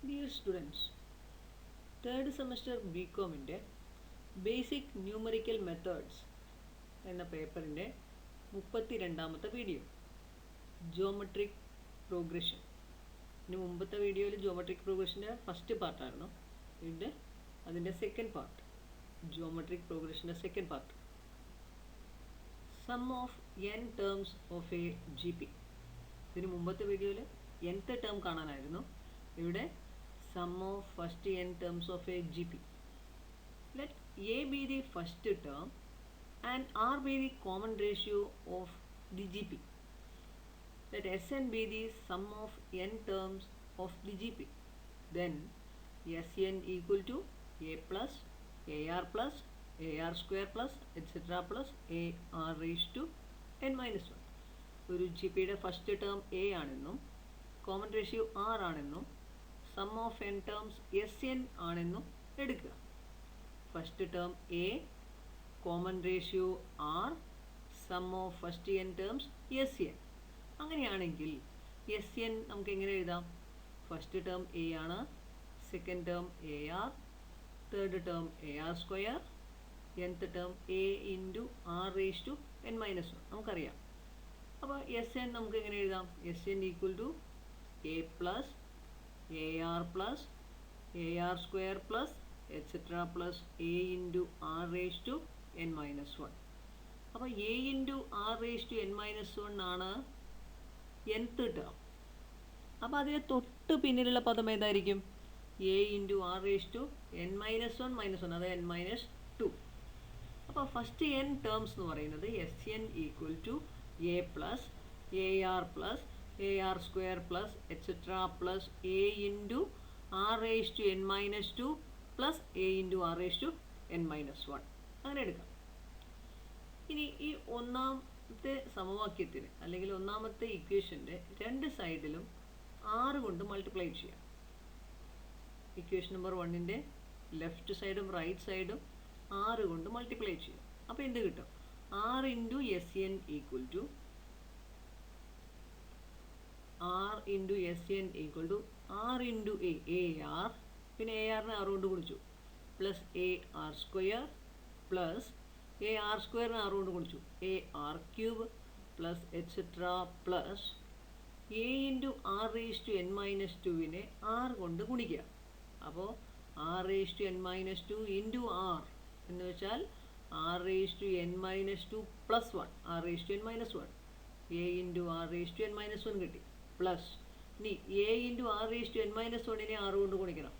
Dear students, third semester BComന്റെ basic numerical methods എന്ന പേപ്പറിൻ്റെ 32ാമത്തെ വീഡിയോ ജോമെട്രിക് പ്രോഗ്രഷൻ. ഇതിന് മുമ്പത്തെ വീഡിയോയിൽ ജോമെട്രിക് പ്രോഗ്രഷൻ്റെ ഫസ്റ്റ് പാർട്ടായിരുന്നു. ഇത് അതിൻ്റെ സെക്കൻഡ് പാർട്ട്, ജോമെട്രിക് പ്രോഗ്രഷൻ്റെ second part. Sum of n terms of A G P. ഇതിന് മുമ്പത്തെ വീഡിയോയിൽ nth ടേം കാണാനായിരുന്നു. ഇവിടെ sum of first n terms of a GP. Let A be the first term and R be the common ratio of the GP. Let Sn be the sum of n terms of the GP. Then Sn equal to A plus AR square plus etc plus AR raised to n minus 1. ഒരു GP യുടെ first term A ആണെന്നും common ratio R ആണെന്നും sum of n terms Sn ആണെന്നും എടുക്കുക. First term A, common ratio R, sum of first n terms Sn. അങ്ങനെയാണെങ്കിൽ Sn നമുക്ക് എങ്ങനെ എഴുതാം? ഫസ്റ്റ് ടേം A ആണ്, second term AR, third term AR square, nth term A into R raise to n minus 1 നമുക്കറിയാം. അപ്പോൾ Sn നമുക്ക് എങ്ങനെ എഴുതാം? Sn equal to A plus AR plus AR square plus etc plus A into R raised to n minus 1. അപ്പോൾ A into R raised to n minus 1 ആണ് nth term. അപ്പോൾ അതിന് തൊട്ട് പിന്നിലുള്ള പദം ഏതായിരിക്കും? A into R raised to n minus 1 minus 1, അതായത് n minus 2. അപ്പോൾ ഫസ്റ്റ് n ടേംസ് എന്ന് പറയുന്നത് Sn equal to A plus AR plus AR square plus etc plus A into R raised to n minus 2 plus A into R raised to n minus 1 അങ്ങനെ എടുക്കാം. ഇനി ഈ ഒന്നാമത്തെ സമവാക്യത്തിന് അല്ലെങ്കിൽ ഒന്നാമത്തെ ഇക്വേഷൻ്റെ രണ്ട് സൈഡിലും 6 കൊണ്ട് മൾട്ടിപ്ലൈ ചെയ്യാം. ഇക്വേഷൻ നമ്പർ 1ൻ്റെ ലെഫ്റ്റ് സൈഡും റൈറ്റ് സൈഡും 6 കൊണ്ട് മൾട്ടിപ്ലൈ ചെയ്യാം. അപ്പോൾ എന്ത് കിട്ടും? R into Sn equal to R into Sn equal to R into AR, പിന്നെ ARനെ R കൊണ്ട് ഗുണിച്ചു, plus AR square plus AR സ്ക്വയറിനെ R കൊണ്ട് ഗുണിച്ചു AR cube plus etcetera plus A into R raise to n minus 2വിനെ R കൊണ്ട് ഗുണിക്കുക. അപ്പോൾ R raise to n minus 2 into R എന്ന് വെച്ചാൽ R raise to n minus 2 plus 1, R raise to n minus 1, A into R raise to n minus 1 കിട്ടി. Plus ഇനി A into R raise to n minus 1നെ R കൊണ്ട് ഗുണിക്കണം.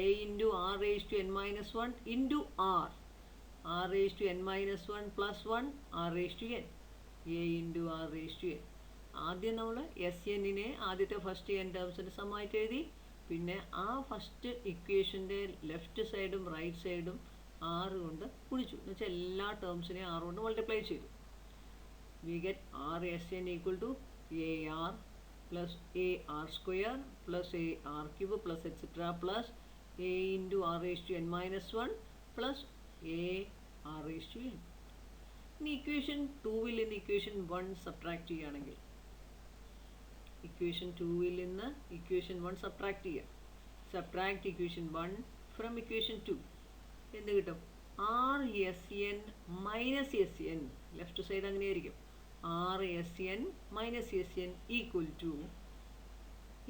A into R raise to n minus 1 into R raise to n minus 1 plus 1 R raise to n, A into R raise to n. ആദ്യം നമ്മൾ Snനെ ആദ്യത്തെ first n ടേംസിൻ്റെ സമായിട്ട് എഴുതി, പിന്നെ ആ ഫസ്റ്റ് ഇക്വേഷൻ്റെ ലെഫ്റ്റ് സൈഡും റൈറ്റ് സൈഡും R കൊണ്ട് ഗുണിച്ചു എന്ന് വെച്ചാൽ എല്ലാ ടേംസിനെയും R കൊണ്ട് മൾട്ടിപ്ലൈ ചെയ്തു. We get R Sn equal to AR plus AR square plus AR cube plus etc plus A into R raised to n minus 1 plus AR raised to n. ഇനി equation 2വിൽ നിന്ന് equation 1 subtract ചെയ്യുകയാണെങ്കിൽ equation 2വിൽ നിന്ന് equation 1 subtract ചെയ്യുക. Subtract equation 1 from equation 2 എന്ത് കിട്ടും? RSn minus Sn, left side അങ്ങനെയായിരിക്കും. RSn minus Sn equal to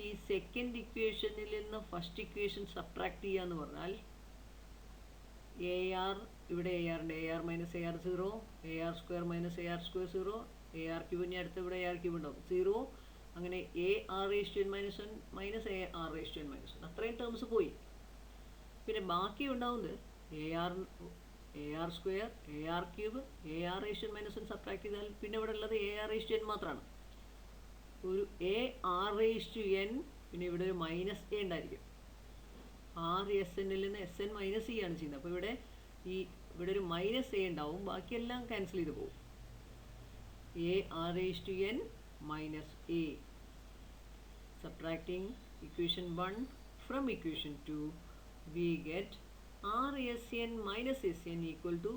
ഈ സെക്കൻഡ് ഇക്വേഷനിൽ നിന്ന് ഫസ്റ്റ് ഇക്വേഷൻ സബ്ട്രാക്ട് ചെയ്യുക എന്ന് പറഞ്ഞാൽ AR, ഇവിടെ ARൻ്റെ AR minus AR 0, AR square minus AR square 0, AR ക്യൂബിൻ്റെ അടുത്ത് ഇവിടെ AR ക്യൂബ് ഉണ്ടാവും 0, അങ്ങനെ AR raise to n minus 1 minus AR raise to n minus 1, അത്രയും ടേംസ് പോയി. പിന്നെ ബാക്കി ഉണ്ടാവുന്നത് AR square, AR cube, AR raise to n minus 1 subtract ചെയ്താൽ പിന്നെ ഇവിടെ ഉള്ളത് AR റേസ് ടു n മാത്രമാണ്. ഒരു AR റേസ് ടു n, പിന്നെ ഇവിടെ ഒരു മൈനസ് A ഉണ്ടായിരിക്കും. RSnൽ നിന്ന് Sn മൈനസ് ചെയ്യാണ് ചെയ്യുന്നത്. അപ്പോൾ ഇവിടെ ഒരു മൈനസ് A ഉണ്ടാവും, ബാക്കിയെല്ലാം ക്യാൻസൽ ചെയ്ത് പോകും. AR raise to n minus A. Subtracting equation 1 from equation 2 we get RSn minus Sn equal to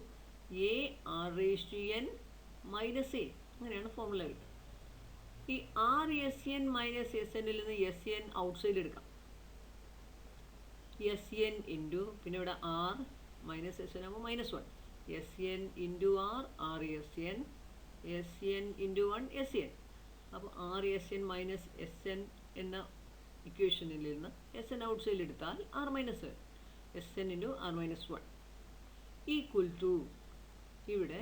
AR raised to n minus A. അങ്ങനെയാണ് ഫോർമുല കിട്ടുക. ഈ RSn മൈനസ് Snൽ നിന്ന് Sn ഔട്ട്സൈഡ് എടുക്കാം. എസ് എൻ ഇൻറ്റു പിന്നെ ഇവിടെ R minus S N ആകുമ്പോൾ -1 S N into R S N into 1 S N. അപ്പോൾ R S N minus S N എന്ന ഇക്വേഷനിൽ നിന്ന് എസ് എൻ ഔട്ട് സൈഡിൽ എടുത്താൽ R minus S N into R minus 1 equal to ഇവിടെ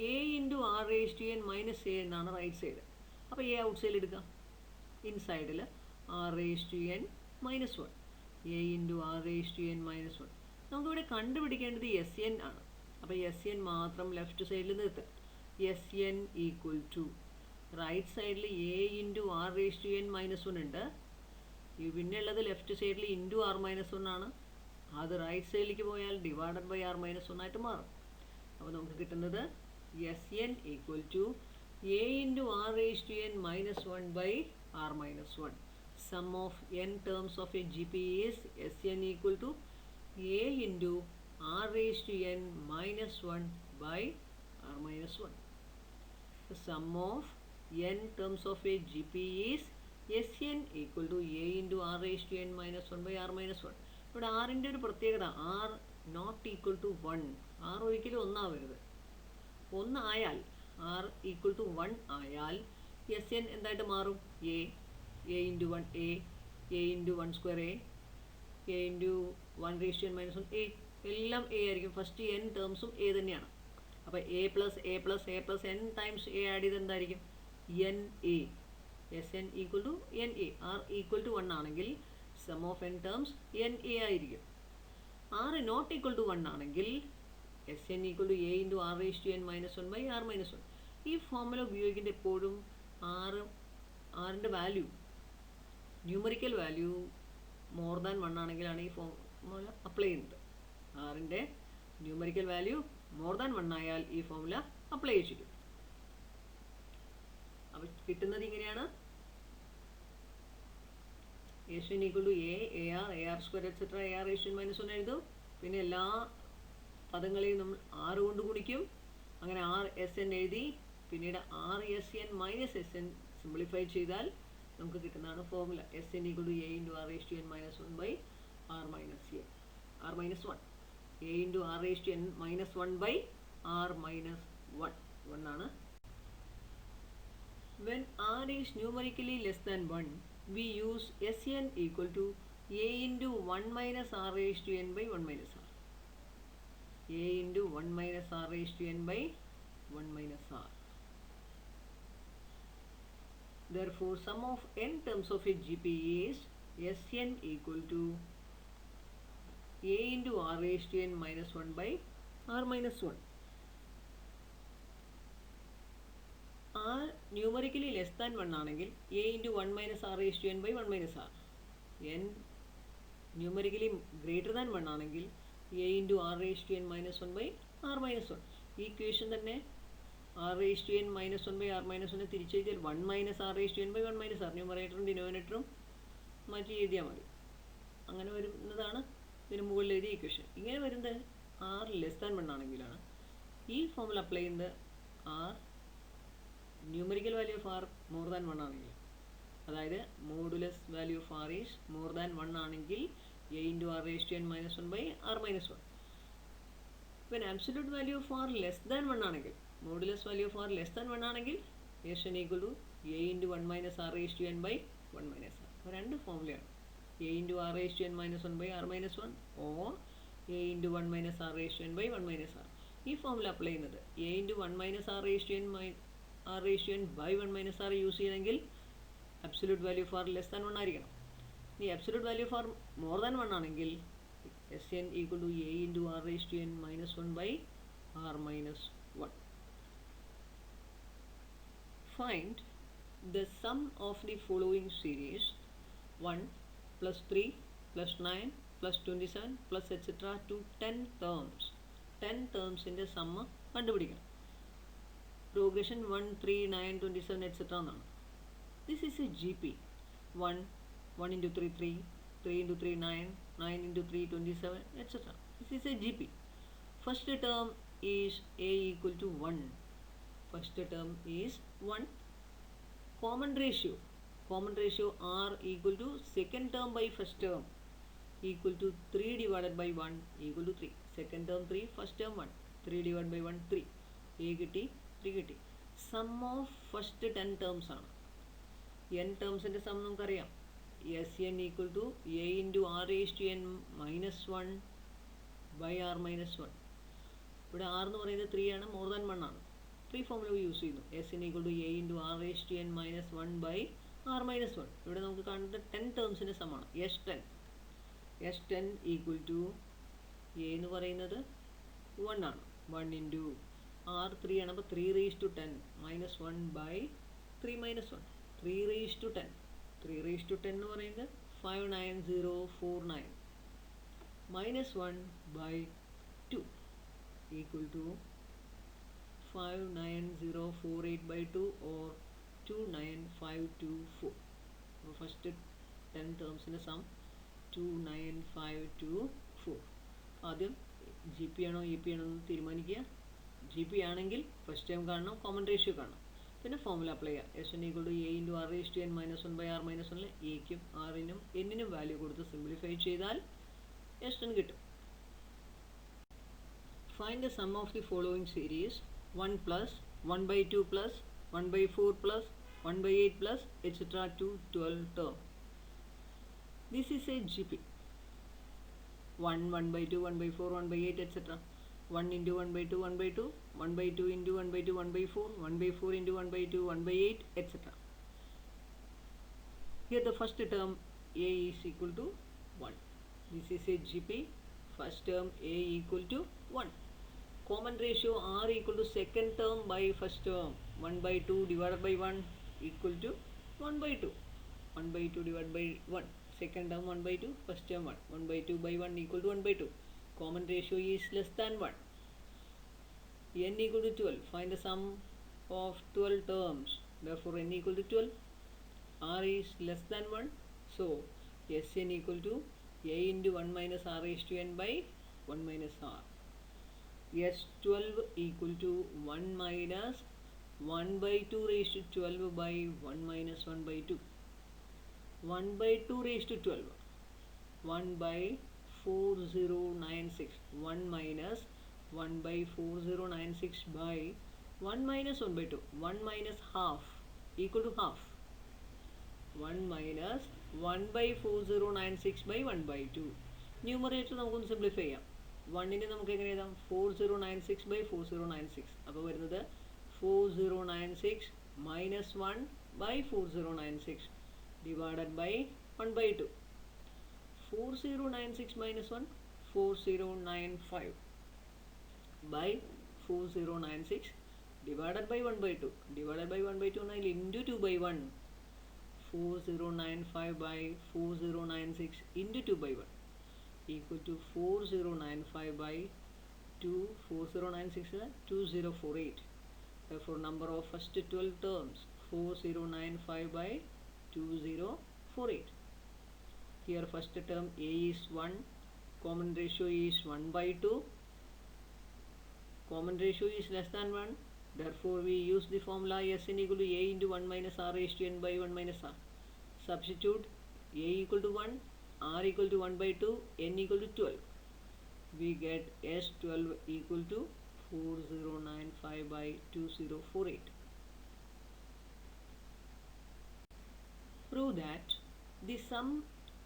A into R raise to N minus A എന്നാണ് right side. അപ്പോൾ A out സൈഡിൽ എടുക്കാം. ഇൻസൈഡിൽ R raise to N -1 A into R raise to N -1. നമുക്കിവിടെ കണ്ടുപിടിക്കേണ്ടത് S N ആണ്. അപ്പോൾ എസ് എൻ മാത്രം ലെഫ്റ്റ് സൈഡിൽ നിർത്തുക. S N equal to right സൈഡിൽ A into R raise to N -1 ഉണ്ട്. പിന്നെ ഉള്ളത് ലെഫ്റ്റ് സൈഡിൽ ഇൻറ്റു ആർ -1 ആണ്. അത് റൈറ്റ് സൈഡിലേക്ക് പോയാൽ ഡിവൈഡഡ് ബൈ ആർ -1 ആയിട്ട് മാറും. അപ്പോൾ നമുക്ക് കിട്ടുന്നത് S N equal to a into R raise to N -1 by r -1. Sum of n terms of a GP is Sn equal to a into r raised to n -1 by r -1. The sum of n terms of a GP is Sn equal to a into r raised to n -1 by r -1. ഇവിടെ ആറിൻ്റെ ഒരു പ്രത്യേകത r not equal to 1. r ഒരിക്കലും ഒന്നാവരുത്. 1 ആയാൽ r equal to 1 ആയാൽ Sn എന്തായിട്ട് മാറും? a into 1 a into 1 square a into 1 raised to n -1 a എല്ലാം a ആയിരിക്കും. ഫസ്റ്റ് n ടേംസും a തന്നെയാണ്. അപ്പോൾ a plus n times a add ചെയ്ത് എന്തായിരിക്കും? n a. Sn equal to n a. r equal to 1 ആണെങ്കിൽ sum of n terms n a ആയിരിക്കും. r not equal to 1 ആണെങ്കിൽ Sn equal to a into R raise to n -1 by r -1. ഈ formula ഉപയോഗിക്കേണ്ട എപ്പോഴും ആറിൻ്റെ value numerical value more than 1 ആണെങ്കിലാണ് ഈ formula apply ചെയ്യുന്നത്. ആറിൻ്റെ ന്യൂമറിക്കൽ വാല്യൂ മോർ ദാൻ 1 ആയാൽ ഈ ഫോർമുല അപ്ലൈ ചെയ്യും. അപ്പോൾ കിട്ടുന്നത് ഇങ്ങനെയാണ്. Sn equal to a r square etcetera a r raise to n -1 എഴുതും. പിന്നെ എല്ലാ പദങ്ങളെയും നമ്മൾ 6 കൊണ്ട് ഗുണിക്കും. അങ്ങനെ r s n എഴുതി പിന്നീട് r s n minus S n simplify ചെയ്താൽ നമുക്ക് കിട്ടുന്നതാണ് formula. Sn equal to a into R raise to n -1 by r -1. a into R raise to n -1 by r -1 ആണ്. When r is numerically less than 1, we use Sn equal to a into 1 minus r raised to n by 1 minus r. a into 1 minus r raised to n by 1 minus r. Therefore, sum of n terms of a GP is Sn equal to a into r raised to n -1 by r -1. r numerically less than 1 ആണെങ്കിൽ a into 1 minus r raised to n by 1 minus r. n numerically greater than 1 ആണെങ്കിൽ a into r raised to n -1 by r -1. ഈ equation തന്നെ r raised to n -1 by r -1 തിരിച്ചു എഴുതിയാൽ 1 minus r raised to n by 1 minus r. ന്യൂമറേറ്ററും ഡിനോമിനേറ്ററും മാറ്റി എഴുതിയാൽ മതി. അങ്ങനെ വരുന്നതാണ് ഇതിന് മുകളിൽ എഴുതിയ ഇക്വേഷൻ. ഇങ്ങനെ വരുന്നത് r ലെസ് ദാൻ 1 ആണെങ്കിലാണ്. ഈ ഫോർമുല അപ്ലൈ ചെയ്യുന്നത് r numerical value of r more than 1 ആണെങ്കിൽ, അതായത് modulus value of r is more than 1 ആണെങ്കിൽ a into r raised to n -1 by r -1. When absolute value of r less than 1 ആണെങ്കിൽ, modulus value of r less than 1 ആണെങ്കിൽ Sn equal to a into 1 minus r raised to n by 1 minus r. അപ്പോൾ രണ്ട് ഫോർമുലയാണ്. a into r raised to n -1 by r -1 or a into 1 minus r raised to n by 1 minus r. ഈ formula apply ചെയ്യുന്നത് a into 1 minus r raised to n by 1 minus r use ചെയ്യണമെങ്കിൽ absolute value of r less than 1 ആയിരിക്കണം. ഇനി absolute value of r more than 1 ആണെങ്കിൽ Sn equal to a into r raised to n -1 by r -1. Find the sum of the following series 1 plus 3 plus 9 plus 27 plus etc. to 10 terms. 10 terms in the sum കണ്ടുപിടിക്കണം. Progression 1, 3, 9, 27 etc. എന്നാണ്. This is a GP. 1 into 3, 3, 3 into 3, 9, 9 into 3, 27 etc. This is a GP. First term is a equal to 1. First term is 1. Common ratio r equal to second term by first term. equal to 3 divided by 1 equal to 3. Second term 3, first term 1. 3 divided by 1, 3. A കിട്ടി 3 കിട്ടി. Sum of first 10 terms ആണ്. n ടേംസിൻ്റെ some നമുക്കറിയാം. Sn equal to a into r raised to n minus 1 by r minus 1. ഇവിടെ r എന്ന് പറയുന്നത് 3 ആണ്, more than 1 ആണ്. 3 ഫോമുല യൂസ് ചെയ്യുന്നു. Sn equal to a into r raised to n minus 1 by r minus 1. ഇവിടെ നമുക്ക് കാണുന്നത് 10 ടേംസിൻ്റെ സമാണ്. S10. S10 equal to a എന്ന് പറയുന്നത് 1 ആണ്. 1 into r 3 ആണ്. അപ്പോൾ 3 raised to 10 minus 1 by 3 minus 1. 3 raised to 10. 3 raised to 10 എന്ന് പറയുന്നത് 59049 minus 1 by 2 equal to 59048 by 2 or 29524. അപ്പോൾ ഫസ്റ്റ് 10 ടേംസിൻ്റെ സം 29524. ആദ്യം ജി പി ആണോ ഇ പി ആണോ എന്ന് തീരുമാനിക്കുക. ജി പി ആണെങ്കിൽ ഫസ്റ്റ് ടൈം കാണണം, കോമൺ റേഷ്യോ കാണണം. പിന്നെ ഫോമുല അപ്ലൈ ചെയ്യുക. S n equal to a into R raise to N minus 1 by r minus 1 എക്കും ആറിനും എന്നിനും വാല്യൂ കൊടുത്ത് സിംപ്ലിഫൈ ചെയ്താൽ എസ് എൻ കിട്ടും. Find the sum of the following series 1 plus 1 by 2 plus 1 by 4 plus 1 by 8 plus etc. to 12 term. This is a GP. 1, 1 by 2, 1 by 4, 1 by 8 etc. 1 into 1 by 2, 1 by 2, 1 by 2 into 1 by 2, 1 by 4, 1 by 4 into 1 by 2, 1 by 8 etc. Here the first term a is equal to 1. This is a GP. First term a equal to 1. Common ratio r equal to second term by first term. 1 by 2 divided by 1 equal to 1 by 2. 1 by 2 divided by 1. Second term 1 by 2, first term 1. 1 by 2 by 1 equal to 1 by 2. Common ratio is less than 1. N equal to 12. Find the sum of 12 terms. Therefore n equal to 12. R is less than 1. So Sn equal to a into 1 minus r raised to n by 1 minus r. S12 equal to 1 minus 1 by 2 raised to 12 by 1 minus 1 by 2. 1 by 2 raised to 12. 1 by 4096. 1 minus 1 by 4096 by 1 minus 1 by 2. 1 minus half equal to half. 1 minus 1 by 4096 by 1 by 2. Numerator നമുക്കൊന്ന് simplify ചെയ്യാം. 1നെ നമുക്ക് എങ്ങനെ എഴുതാം? 4096 by 4096. അപ്പോൾ വരുന്നത് 4096 minus 1 by 4096 divided by 1 by 2. 4096 minus 1, 4095 by 4096 divided by 1 by 2. Divided by 1 by 2 into 2 by 1. 4095 by 4096 into 2 by 1 equal to 4095 by 2. 4096 is 2048. Therefore number of first 12 terms 4095 by 2048. Here first term a is 1. Common ratio is 1 by 2. Common ratio is less than 1. Therefore we use the formula Sn equal to a into 1 minus r raised to n by 1 minus r. Substitute a equal to 1, r equal to 1 by 2, n equal to 12. We get S12 equal to 4095 by 2048. Prove that the sum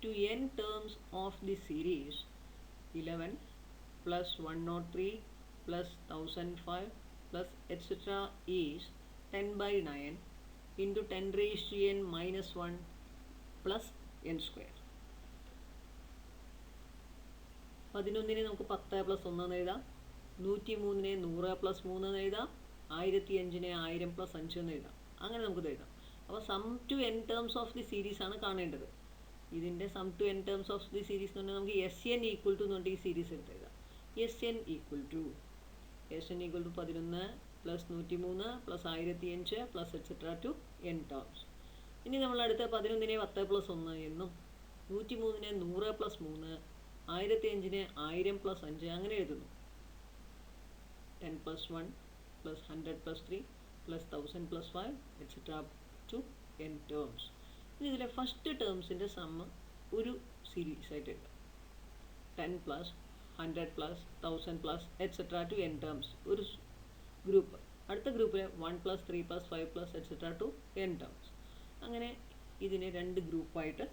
to n terms of the series 11 plus 103 plus 1005 plus etc. is 10 by 9 into 10 raised to n minus 1 plus n square. 11നെ നമുക്ക് 10 plus 1 എന്ന് എഴുതാം. 103നെ 100 plus 3 എന്ന് എഴുതാം. 1005നെ 1000 plus 5 എന്ന് എഴുതാം. അങ്ങനെ നമുക്കിത് എഴുതാം. അപ്പോൾ sum to n terms of the series ആണ് കാണേണ്ടത്. ഇതിൻ്റെ sum to n terms of the series എന്ന് പറഞ്ഞാൽ നമുക്ക് എസ് എൻ ഈക്വൽ ടു എന്നുകൊണ്ട് ഈ സീരീസ് എടുത്ത് എഴുതാം. S N equal to 11 plus 103 plus 1005 plus etcetera to n terms. ഇനി നമ്മൾ അടുത്ത 11നെ 10 പ്ലസ് 1 എന്നും 103നെ 100 പ്ലസ് 3, 1005നെ 1000 പ്ലസ് 5 അങ്ങനെ എഴുതുന്നു. 10 plus 1 plus 100 plus 3 plus 1000 plus 5 etcetera to n terms. ഇനി ഇതിലെ ഫസ്റ്റ് ടേംസിൻ്റെ സമ്മ് ഒരു സീരീസ് ആയിട്ട് എഴുതാം. 10 plus 100 plus 1000 plus etcetera to n terms ഒരു ഗ്രൂപ്പ്. അടുത്ത ഗ്രൂപ്പിൽ 1 plus 3 plus 5 plus etcetera to n terms. അങ്ങനെ ഇതിനെ രണ്ട് ഗ്രൂപ്പായിട്ട്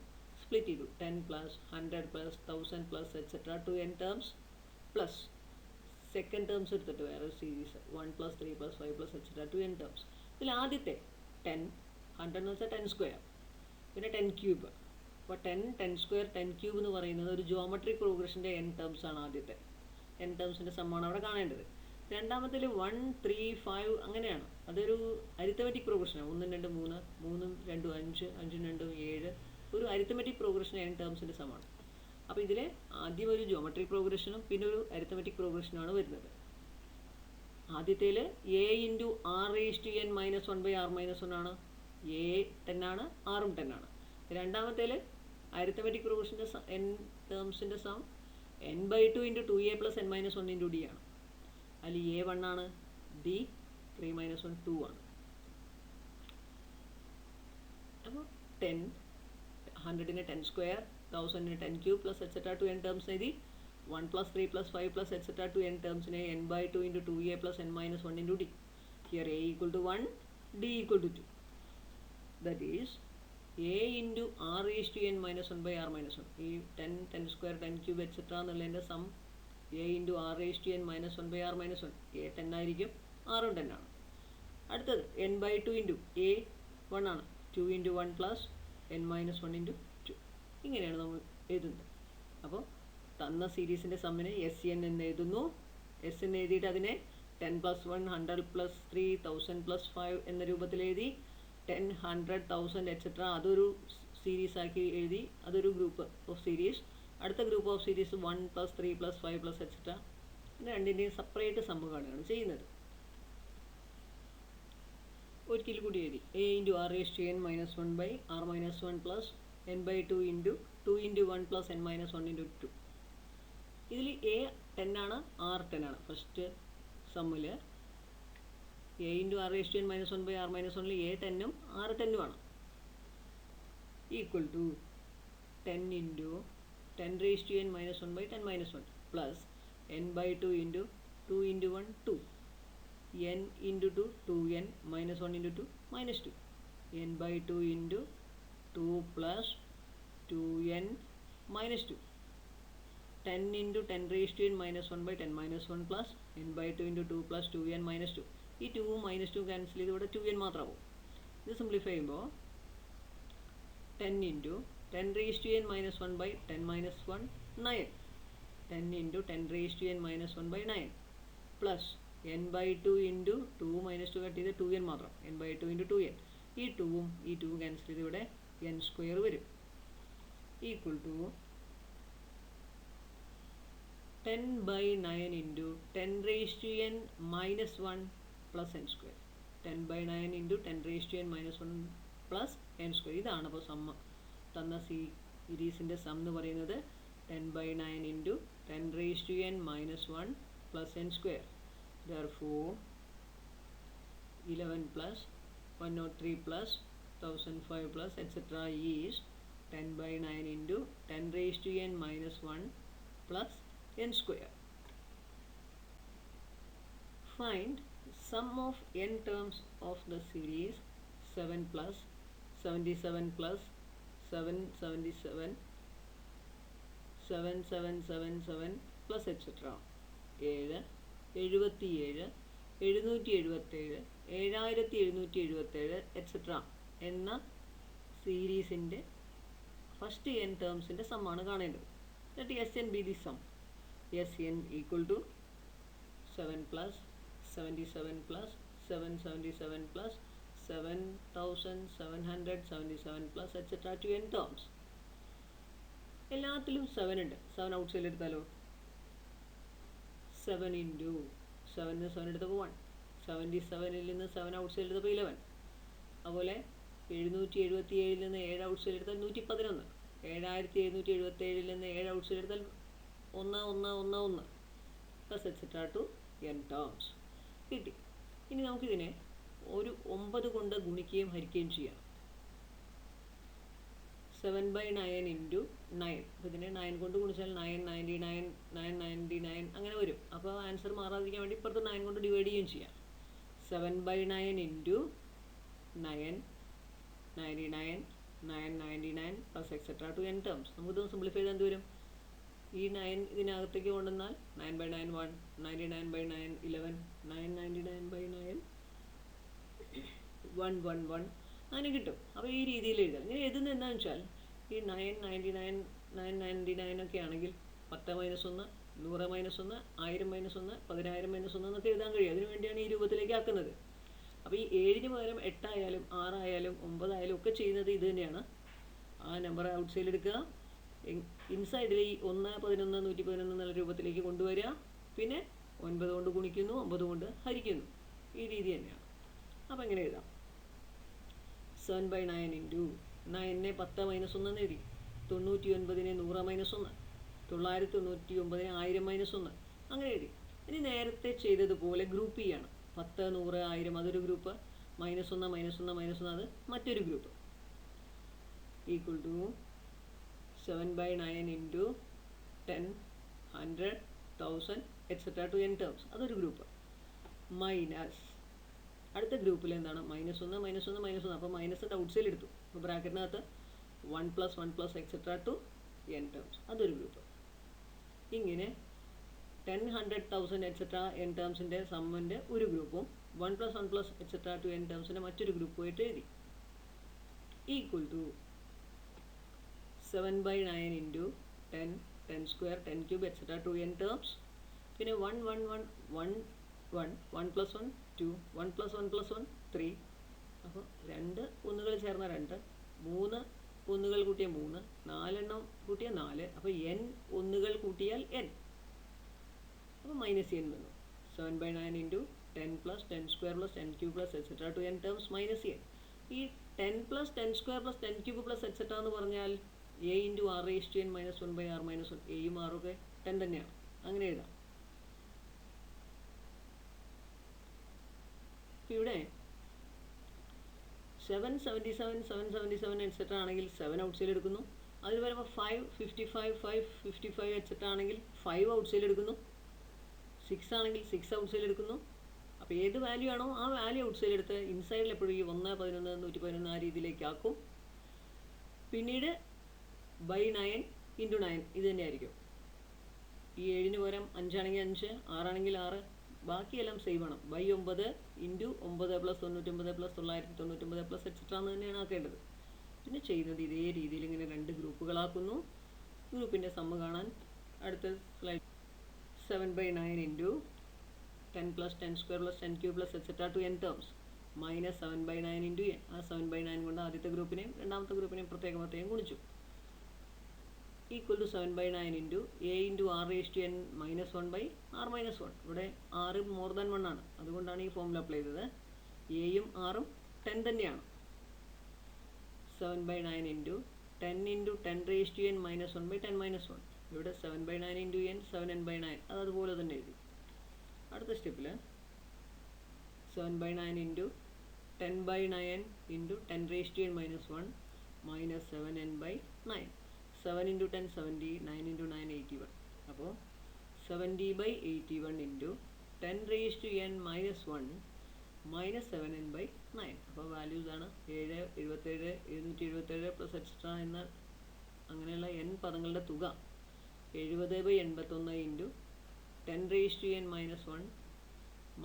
സ്പ്ലിറ്റ് ചെയ്തു. 10 plus 100 plus 1000 plus etcetera to n terms plus second terms എടുത്തിട്ട് വേറെ series 1 plus 3 plus 5 plus etcetera to n terms. ഇതിൽ ആദ്യത്തെ 10 100 എന്ന് വെച്ചാൽ 10 സ്ക്വയർ, പിന്നെ 10 ക്യൂബ്. അപ്പോൾ 10 സ്ക്വയർ 10 ക്യൂബ് എന്ന് പറയുന്നത് ഒരു ജോമെട്രിക് പ്രോഗ്രഷൻ്റെ n ടേംസ് ആണ്. ആദ്യത്തെ n ടേംസിൻ്റെ സമ്മാണ് അവിടെ കാണേണ്ടത്. രണ്ടാമത്തിൽ 1 3 5 അങ്ങനെയാണ്, അതൊരു അരിത്തമെറ്റിക് പ്രോഗ്രഷനാണ്. 1 2 3 3 2 5 5 2 7 ഒരു അരിത്തമെറ്റിക് പ്രോഗ്രഷൻ n ടേംസിൻ്റെ സമാണ്. അപ്പോൾ ഇതിൽ ആദ്യം ഒരു ജോമെട്രിക് പ്രോഗ്രഷനും പിന്നെ ഒരു അരിത്തമെറ്റിക് പ്രോഗ്രഷനുമാണ് വരുന്നത്. ആദ്യത്തേൽ a into r raise to n minus 1/r-1 ആണ്. a 10 ആണ്, r-ഉം 10 ആണ്. രണ്ടാമത്തേൽ അരിത്തമെറ്റിക് പ്രോഗ്രഷൻ്റെ n ടേംസിൻ്റെ sum n/2 into 2a plus n-1 into d ആണ്. അതിൽ a 1 ആണ്, d 3 - 1 2 ആണ്. അപ്പോൾ 10 100ന് 10 സ്ക്വയർ 1000ന് 10 cube plus etcetera to n terms എഴുതി. 1 plus 3 plus 5 plus etcetera to n ടേംസിനെ n/2 into 2a plus n-1 into d. Here a equal to 1, d equal to 2. That is a into r raise to n minus 1/r-1. ഈ 10 square 10 cube etcetera എന്നുള്ളതിൻ്റെ sum a into r raise to n minus 1/r-1. a 10 ആയിരിക്കും, r-ഉം 10 ആണ്. അടുത്തത് n/2 into a 1 ആണ്, 2 into 1 plus n-1 into 2. ഇങ്ങനെയാണ് നമ്മൾ എഴുതുന്നത്. അപ്പോൾ തന്ന സീരീസിൻ്റെ സമ്മിനെ SN എന്ന് എഴുതുന്നു. S എന്ന് എഴുതിയിട്ട് അതിനെ 10 പ്ലസ് 1 100 പ്ലസ് 3 1000 പ്ലസ് 5 എന്ന രൂപത്തിൽ എഴുതി. 10 100 1000 എക്സെട്ര അതൊരു സീരീസ് ആക്കി എഴുതി, അതൊരു ഗ്രൂപ്പ് ഓഫ് സീരീസ്. അടുത്ത group of series 1 plus 3 plus 5 plus etcetera. രണ്ടിൻ്റെയും സെപ്പറേറ്റ് സമ്മ് കാണുകയാണ് ചെയ്യുന്നത്. ഒരിക്കൽ കൂടി എഴുതി a into r raise to n minus 1/r-1 plus n/2 into 2 into 1 plus n-1 into 2. ഇതിൽ a 10 ആണ്, r 10 ആണ്. ഫസ്റ്റ് സമ്മിൽ a into r raise to n minus 1/r-1 a 10ഉം r 10ഉം ആണ്. Equal to 10 into 10 raise to n minus 1/10-1 plus n/2 into 2 into 1 2 n into 2 2n minus 1 into 2 minus 2 n/2 into 2 plus 2n minus 2 10 into 10 raised to n minus 1/10-1 plus n/2 into 2 plus 2n minus 2. ഈ 2 minus 2 cancel ചെയ്ത് ഇവിടെ 2n മാത്രമാവും. ഇത് simplify ചെയ്യുമ്പോൾ 10 into 10 raised to n minus 1/10-1 9 10 into 10 raised to n minus 1/9 plus n/2 into 2 minus 2 cut ചെയ്ത് 2n മാത്രം, n/2 into 2n. ഈ 2ഉം ഈ 2 cancel ചെയ്ത് ഇവിടെ n സ്ക്വയർ വരും. Equal to 10/9 into 10 raised to n minus 1 plus n square. 10/9 into 10 raised to n minus 1 plus n square. ഇതാണ് അപ്പോൾ sum തന്ന സീരീസിൻ്റെ സം എന്ന് പറയുന്നത് 10/9 into 10 raised to n minus 1 plus n square. Therefore 11 plus 103 plus 1005 plus etc. is 10/9 into 10 raised to n minus 1 plus n square. Find sum of n terms of the series 7 plus 77 plus 777 7777 plus etc. 7 77 777 7777 etcetera എന്ന സീരീസിൻ്റെ first n ടേംസിൻ്റെ സമ്മാണ് കാണേണ്ടത്. എന്നിട്ട് SN be the sum. SN equal to 7 plus 77 plus 777 plus 7777 plus etc. to n terms. എല്ലാത്തിലും 7 ഉണ്ട്. 7 out സൈഡിൽ എടുത്താലോ 7 into 7 7 എടുത്തപ്പോൾ 1 77ൽ നിന്ന് 7 ഔട്ട് സൈഡ് എടുത്തപ്പോൾ 11. അതുപോലെ 777ൽ നിന്ന് 7 ഔട്ട് സൈഡ് എടുത്താൽ 111. 7777ൽ നിന്ന് 7 ഔട്ട് സൈഡ് എടുത്താൽ 1 plus etcetera to n terms കിട്ടി. ഇനി നമുക്കിതിനെ ഒരു 9 കൊണ്ട് ഗുണിക്കുകയും ഹരിക്കുകയും ചെയ്യാം. 7/9 ഇൻറ്റു 9. അപ്പോൾ ഇതിനെ 9 കൊണ്ട് ഗുണിച്ചാൽ 999 999 അങ്ങനെ വരും. അപ്പോൾ ആൻസർ മാറാതിരിക്കാൻ വേണ്ടി ഇപ്പുറത്ത് 9 കൊണ്ട് ഡിവൈഡ് ചെയ്യുകയും ചെയ്യാം. 7/9 ഇൻറ്റു 999 999 plus etcetera to n terms. നമുക്കിതൊന്ന് സിംപ്ലിഫൈ ചെയ്താൽ എന്ത് വരും? ഈ 9 ഇതിനകത്തേക്ക് കൊണ്ടുവന്നാൽ 9/9 1 99/9 11 999/9 111 അങ്ങനെ കിട്ടും. അപ്പോൾ ഈ രീതിയിൽ എഴുതാം. ഇങ്ങനെ എഴുതുന്നത് എന്താണെന്ന് വെച്ചാൽ ഈ 999 999 ഒക്കെ ആണെങ്കിൽ 10 - 1 100 - 1 1000 - 1 10,000 - 1 എന്നൊക്കെ എഴുതാൻ കഴിയും. അതിനു വേണ്ടിയാണ് ഈ രൂപത്തിലേക്ക് ആക്കുന്നത്. അപ്പോൾ ഈ 7-ന് പകരം 8 ആയാലും 6 ആയാലും 9 ആയാലും ഒക്കെ ചെയ്യുന്നത് ഇത് തന്നെയാണ്. ആ നമ്പർ ഔട്ട് സൈഡിൽ എടുക്കുക, ഇൻസൈഡിൽ ഈ 1 11 111 എന്നുള്ള രൂപത്തിലേക്ക് കൊണ്ടുവരിക, പിന്നെ 9 കൊണ്ട് ഗുണിക്കുന്നു, 9 കൊണ്ട് ഹരിക്കുന്നു. ഈ രീതി തന്നെയാണ്. അപ്പോൾ എങ്ങനെ എഴുതാം? 7/9 ഇൻറ്റു 9നെ 10 - 1 എന്ന് എഴുതി, 99നെ 100 - 1 999നെ 1000 - 1 അങ്ങനെ എഴുതി. ഇനി നേരത്തെ ചെയ്തതുപോലെ ഗ്രൂപ്പ് ചെയ്യാണ്. 10 100 1000 അതൊരു ഗ്രൂപ്പ്, -1 -1 -1 അത് മറ്റൊരു group. Equal to 7/9 into 10 100 1000 etcetera to n terms അതൊരു ഗ്രൂപ്പ്. മൈനസ് അടുത്ത ഗ്രൂപ്പിൽ എന്താണ്? -1 -1 -1 അപ്പോൾ മൈനസിൻ്റെ ഔട്ട് സൈഡ് എടുത്തു. അപ്പോൾ ബ്രാക്കറ്റിനകത്ത് 1 + 1 + എക്സെട്ര ടു n ടേംസ് അതൊരു ഗ്രൂപ്പ്. ഇങ്ങനെ 10 100 1000 എക്സെട്ര n ടേംസിൻ്റെ സമ്മിൻ്റെ ഒരു ഗ്രൂപ്പും 1 + 1 + എക്സെട്ര ടു n ടേംസിൻ്റെ മറ്റൊരു ഗ്രൂപ്പുമായിട്ട് എഴുതി. Equal to 7/9 into 10 10 square 10 cube etcetera to n terms, പിന്നെ 1 1 1 1 1 1 + 1 2 1 + 1 + 1 3. അപ്പോൾ 2 ഒന്നുകൾ ചേർന്ന 2 3 ഒന്നുകൾ കൂട്ടിയ 3 4 എണ്ണം കൂട്ടിയ 4. അപ്പോൾ n ഒന്നുകൾ കൂട്ടിയാൽ n. അപ്പോൾ -n വന്നു. 7/9 into 10 + 10 square + 10 cube + etcetera to n terms -n. ഈ 10 + 10 സ്ക്വയർ + 10 ക്യൂബ് + എക്സെട്ര എന്ന് പറഞ്ഞാൽ a into r raised to n - 1/r - 1. എയും ആറും ഒക്കെ 10 തന്നെയാണ്. അങ്ങനെ എഴുതാം. ഇവിടെ 777 777 എക്സെട്ര ആണെങ്കിൽ 7 ഔട്ട് സൈഡ് എടുക്കുന്നു. അതിന് വരുമ്പോൾ 5 55 5 55 എക്സെട്ര ആണെങ്കിൽ 5 ഔട്ട് സൈഡ് എടുക്കുന്നു. 6 ആണെങ്കിൽ 6 ഔട്ട് സൈഡ് എടുക്കുന്നു. അപ്പോൾ ഏത് വാല്യൂ ആണോ ആ വാല്യൂ ഔട്ട് സൈഡ് എടുത്ത് ഇൻസൈഡിൽ എപ്പോഴും ഈ 1 11 111 ആ രീതിയിലേക്ക് ആക്കും. പിന്നീട് /9 ഇൻറ്റു 9 ഇത് തന്നെയായിരിക്കും. ഈ 7-ന് പകരം 5 ആണെങ്കിൽ 5 6 ആണെങ്കിൽ 6 ബാക്കിയെല്ലാം സെയിം ആണ്. /9 ഇൻറ്റു 9 + 99 + 999 + എക്സെട്ര എന്ന് തന്നെയാണ് ആക്കേണ്ടത്. പിന്നെ ചെയ്യുന്നത് ഇതേ രീതിയിൽ ഇങ്ങനെ 2 ഗ്രൂപ്പുകളാക്കുന്നു. ഗ്രൂപ്പിൻ്റെ സമ്മ് കാണാൻ അടുത്ത slide. 7/9 into 10 + 10 square + 10 cube + etcetera to n terms -7/9 into n. ആ 7/9 കൊണ്ട് ആദ്യത്തെ ഗ്രൂപ്പിനെയും രണ്ടാമത്തെ ഗ്രൂപ്പിനെയും പ്രത്യേകം ഗുണിച്ചു. Equal to 7/9 into a into r raised to n - 1/r - 1. ഇവിടെ r മോർ ദാൻ 1 ആണ്, അതുകൊണ്ടാണ് ഈ ഫോമുല അപ്ലൈ ചെയ്തത്. എയും ആറും 10 തന്നെയാണ്. 7/9 into 10 into 10 raised to n - 1/10 - 1. ഇവിടെ 7/9 ഇൻറ്റു n 7n/9 അത് അതുപോലെ തന്നെ എഴുതി. അടുത്ത സ്റ്റെപ്പിൽ 7/9 into 10/9 into 10 raised to n - 1 -7n/9. 7 into 10 70 9 into 9 81. അപ്പോൾ 70/81 into 10 raised to n - 1 -7n/9. അപ്പോൾ വാല്യൂസ് ആണ് 7 77 777 പ്ലസ് എക്സ്ട്ര എന്ന അങ്ങനെയുള്ള n പദങ്ങളുടെ തുക 70/81 into 10 raised to n - 1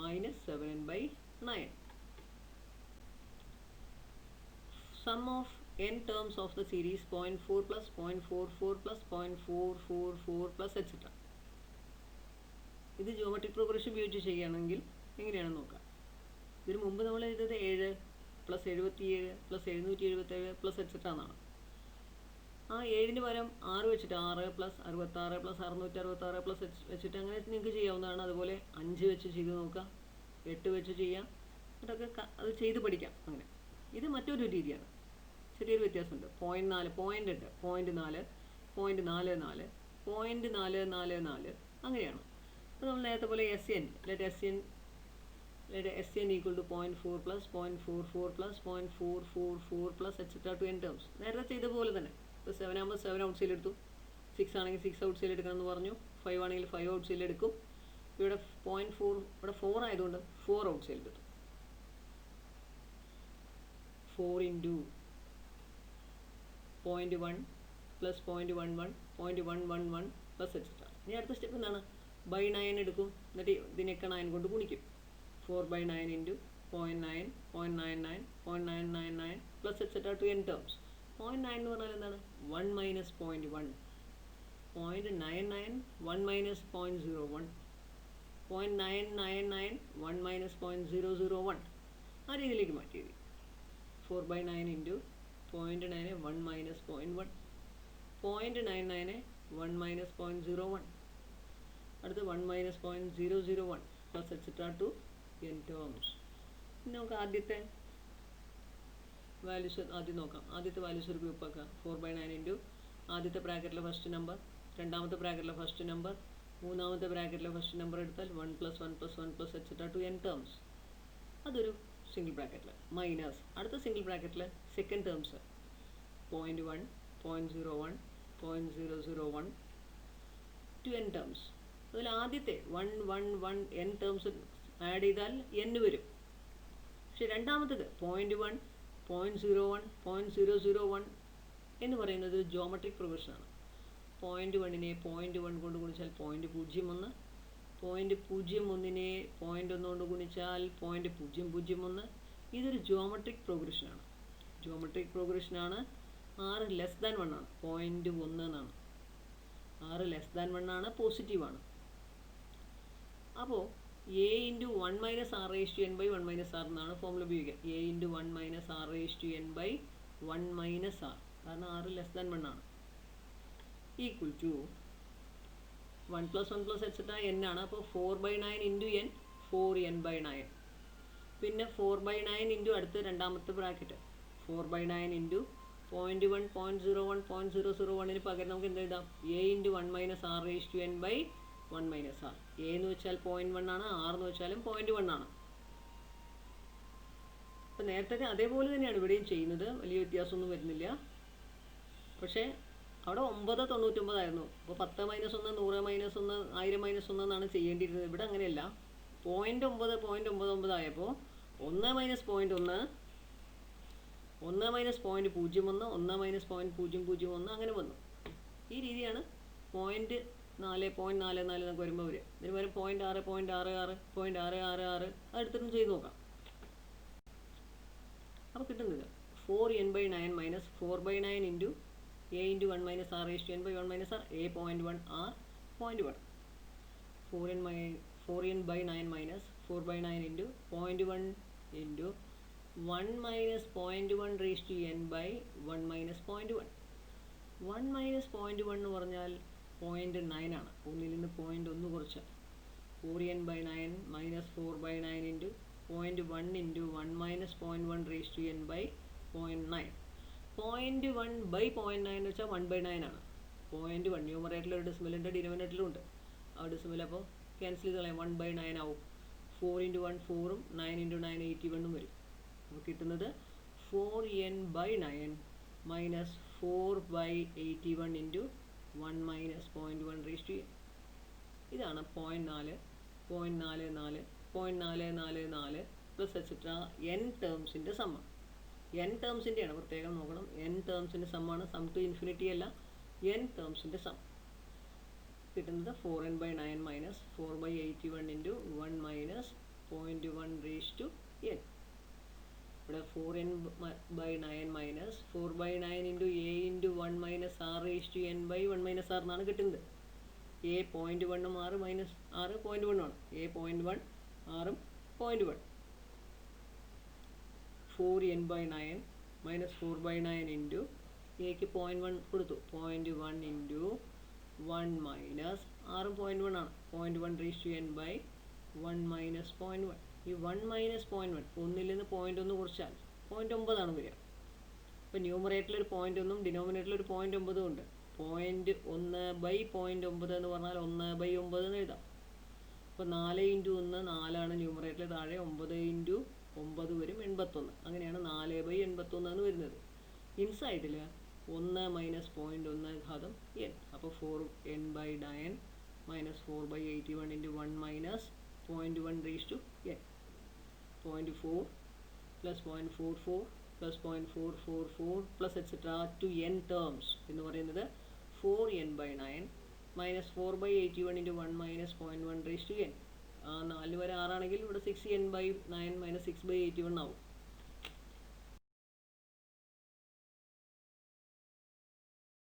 -7n/9. Sum of n terms of the series 0.4 plus 0.44 plus 0.444 plus etc. ഇത് geometric progression ഉപയോഗിച്ച് ചെയ്യുകയാണെങ്കിൽ എങ്ങനെയാണെന്ന് നോക്കാം. ഇതിന് മുമ്പ് നമ്മൾ എഴുതിയത് 7 + 77 + 777 പ്ലസ് എക്സെട്ര എന്നാണ്. ആ 7-ന് പകരം 6 വെച്ചിട്ട് 6 + 66 + 666 പ്ലസ് വെച്ചിട്ട് അങ്ങനെ നിങ്ങൾക്ക് ചെയ്യാവുന്നതാണ്. അതുപോലെ 5 വെച്ച് ചെയ്ത് നോക്കാം, 8 വെച്ച് ചെയ്യാം, എന്നിട്ടൊക്കെ അത് ചെയ്ത് പഠിക്കാം. അങ്ങനെ ഇത് മറ്റൊരു രീതിയാണ്. ചെറിയൊരു വ്യത്യാസമുണ്ട്. 0.4 പോയിൻ്റ് ഉണ്ട്, 0.4 0.44 0.444 അങ്ങനെയാണ്. അപ്പോൾ നമ്മൾ നേരത്തെ പോലെ SN equal to 0.4 plus 0.44 plus 0.444 plus etc. to n terms നേരത്തെ ചെയ്ത പോലെ തന്നെ ഇപ്പോൾ 7 ആകുമ്പോൾ 7 ഔട്ട് സൈഡിൽ എടുത്തു, 6 ആണെങ്കിൽ 6 ഔട്ട് സൈഡിൽ എടുക്കണമെന്ന് പറഞ്ഞു, 5 ആണെങ്കിൽ 5 ഔട്ട് സൈഡിൽ എടുക്കും. ഇവിടെ 0.4 ഇവിടെ 4 ആയതുകൊണ്ട് 4 ഔട്ട് സൈഡിൽ എടുത്തു. 4 ഇൻറ്റു 0.1 പ്ലസ് 0.11 0.111 പ്ലസ് എക്സെട്ര. ഇനി അടുത്ത സ്റ്റെപ്പ് എന്താണ്? ബൈ 9 എടുക്കും, എന്നിട്ട് ഇതിനൊക്കെ 9 കൊണ്ട് ഗുണിക്കും. 4/9 into 0.9 0.99 0.999 plus etcetera to n terms. 0.9 എന്ന് പറഞ്ഞാൽ എന്താണ്? 1 മൈനസ് 0.1, 0.99 1 മൈനസ് 0.01, 0.999 1 മൈനസ് 0.001. ആ രീതിയിലേക്ക് മാറ്റി എഴുതി. 4/9 ഇൻറ്റു 0.9 1 മൈനസ് 0.1, 0.99 1 മൈനസ് 0.01, അടുത്ത് 1 minus 0.001 plus etcetera to n terms. ഇനി നമുക്ക് ആദ്യത്തെ വാല്യൂസ് ആദ്യം നോക്കാം. ആദ്യത്തെ വാല്യൂസ് ഒരു ഗ്രൂപ്പ് ആക്കാം. 4/9 ഇൻറ്റു ആദ്യത്തെ ബ്രാക്കറ്റിലെ ഫസ്റ്റ് നമ്പർ, രണ്ടാമത്തെ ബ്രാക്കറ്റിലെ ഫസ്റ്റ് നമ്പർ, മൂന്നാമത്തെ ബ്രാക്കറ്റിലെ ഫസ്റ്റ് നമ്പർ എടുത്താൽ 1 plus 1 plus 1 plus etcetera to n terms. അതൊരു സിംഗിൾ ബ്രാക്കറ്റിൽ. മൈനസ് അടുത്ത സിംഗിൾ ബ്രാക്കറ്റിൽ second terms 0.1 0.01 0.001 to n terms. അതിൽ ആദ്യത്തെ 1 1 1 n ടേംസ് ആഡ് ചെയ്താൽ n വരും. പക്ഷെ രണ്ടാമത്തേത് 0.1 0.01 0.001 എന്ന് പറയുന്നത് ജോമെട്രിക് പ്രോഗ്രഷനാണ്. 0.1നെ 0.1 കൊണ്ട് ഗുണിച്ചാൽ 0.01, 0.01നെ 0.1 കൊണ്ട് ഗുണിച്ചാൽ 0.001. ഇതൊരു ജോമെട്രിക് പ്രോഗ്രഷനാണ്. ജോമെട്രിക് പ്രോഗ്രഷനാണ്. 6 ലെസ് ദാൻ 1 ആണ്, 0.1 എന്നാണ്. 6 ലെസ് ദാൻ 1 ആണ്, പോസിറ്റീവാണ്. അപ്പോൾ a into 1 minus r raise to n by 1 minus r എന്നാണ് ഫോമുല ഉപയോഗിക്കുക. a into 1 minus r raise to n by 1 minus r, കാരണം 6 ലെസ് ദാൻ 1 ആണ്, equal to 1 plus 1 plus etcetera n ആണ്. അപ്പോൾ 4/9 into n 4n/9. പിന്നെ 4/9 into അടുത്ത രണ്ടാമത്തെ bracket 4/9 into 0.1 0.01 0.001 പകരം നമുക്ക് എന്ത് എഴുതാം? a into 1 minus r raise to n by 1 minus r. a എന്ന് വെച്ചാൽ 0.1 ആണ്, r എന്ന് വെച്ചാലും 0.1 ആണ്. അപ്പം നേരത്തെ അതേപോലെ തന്നെയാണ് ഇവിടെയും ചെയ്യുന്നത്, വലിയ വ്യത്യാസമൊന്നും വരുന്നില്ല. പക്ഷേ അവിടെ 999 ആയിരുന്നു. അപ്പോൾ 10 മൈനസ് 1 100 മൈനസ് 1 1000 മൈനസ് 1 എന്നാണ് ചെയ്യേണ്ടിയിരുന്നത്. ഇവിടെ അങ്ങനെയല്ല. 0.99 ആയപ്പോൾ 1 മൈനസ് 0.1 1 മൈനസ് 0.01 1 മൈനസ് 0.001 അങ്ങനെ വന്നു. ഈ രീതിയാണ് 0.4 എന്നൊക്കെ വരുമ്പോൾ വരിക. ഇതിന് പകരം 0.6 0.66 0.666 അതെടുത്തിട്ടും ചെയ്ത് നോക്കാം. അപ്പോൾ കിട്ടുന്നത് 4n/9 minus 4/9 into a into 1 minus r raise to n by 1 minus r, a 0.1 r 0.1. 4n/9 minus 4/9 into 0.1 into 1 minus 0.1 raise to n by 1 minus 0.1. 1 minus 0.1 എന്ന് പറഞ്ഞാൽ 0.9 ആണ്. ഒന്നിൽ നിന്ന് 0.1 കുറച്ചാൽ 4n/9 minus 4/9 into 0.1 into 1 minus 0.1 raise to n by 0.9. 0.1 by 0.9 എന്ന് വെച്ചാൽ 1/9 ആണ്. 0.1 ന്യൂമറേറ്ററിൽ ഒരു ഡെസിമലുണ്ട്, ഡിനോമിനേറ്ററിലും ഉണ്ട്. ആ ഡെസിമൽ അപ്പോൾ ക്യാൻസൽ ചെയ്ത് കളയാം, 1/9 ആവും. 4 ഇൻറ്റു 1 4ഉം 9 ഇൻറ്റു 9 81 വരും. അപ്പോൾ കിട്ടുന്നത് 4n/9 minus 4/81 into 1 minus 0.1 raise to n. ഇതാണ് 0.4 0.44 0.444 പ്ലസ് എക്സെട്ര n ടേംസിൻ്റെ സമ്മ. n ടേംസിൻ്റെയാണ്, പ്രത്യേകം നോക്കണം. n ടേംസിൻ്റെ സമ്മാണ്, സം ടു ഇൻഫിനിറ്റി അല്ല, n ടേംസിൻ്റെ സം. കിട്ടുന്നത് 4n/9 minus 4/81 into 1 minus 0.1 raise to n. ഇവിടെ 4n/9 minus 4/9 into a into 1 minus r raise to n by 1 minus r എന്നാണ് കിട്ടുന്നത്. a 0.1ഉം r മൈനസ് r 0.1 ആണ്. a 0.1 r 0.1. 4n/9 minus 4/9 into എക്ക് 0.1 കൊടുത്തു, 0.1 into 1 minus r 0.1 ആണ്, 0.1 raise to n by 1 minus 0.1. ഈ 1 minus 0.1 ഒന്നിൽ നിന്ന് 0.1 കുറച്ചാൽ 0.9 ആണ് വരിക. ഇപ്പോൾ ന്യൂമറേറ്ററിൽ ഒരു 0.1ഉം ഡിനോമിനേറ്ററിൽ ഒരു 0.9 ഉണ്ട്. 0.1/0.9 എന്ന് പറഞ്ഞാൽ 1/9 എന്ന് എഴുതാം. അപ്പോൾ 4 ഇൻറ്റു 1 4 ആണ് ന്യൂമറേറ്ററിൽ, താഴെ 9 ഇൻറ്റു 9 വരും 81. അങ്ങനെയാണ് 4/81 എന്ന് വരുന്നത്. ഇൻസൈഡിൽ 1 മൈനസ് 0.1 ഘാതം n. അപ്പോൾ 4n/9 minus 4/81 into 1 minus 0.1 raise to n. 0.4 plus 0.44 plus 0.444 plus etcetera to n terms എന്ന് പറയുന്നത് 4n/9 minus 4/81 into 1 minus 0.1 raise to n. 4 വരെ 6 ആണെങ്കിൽ ഇവിടെ 6n/9 മൈനസ് 6/81 ആവും.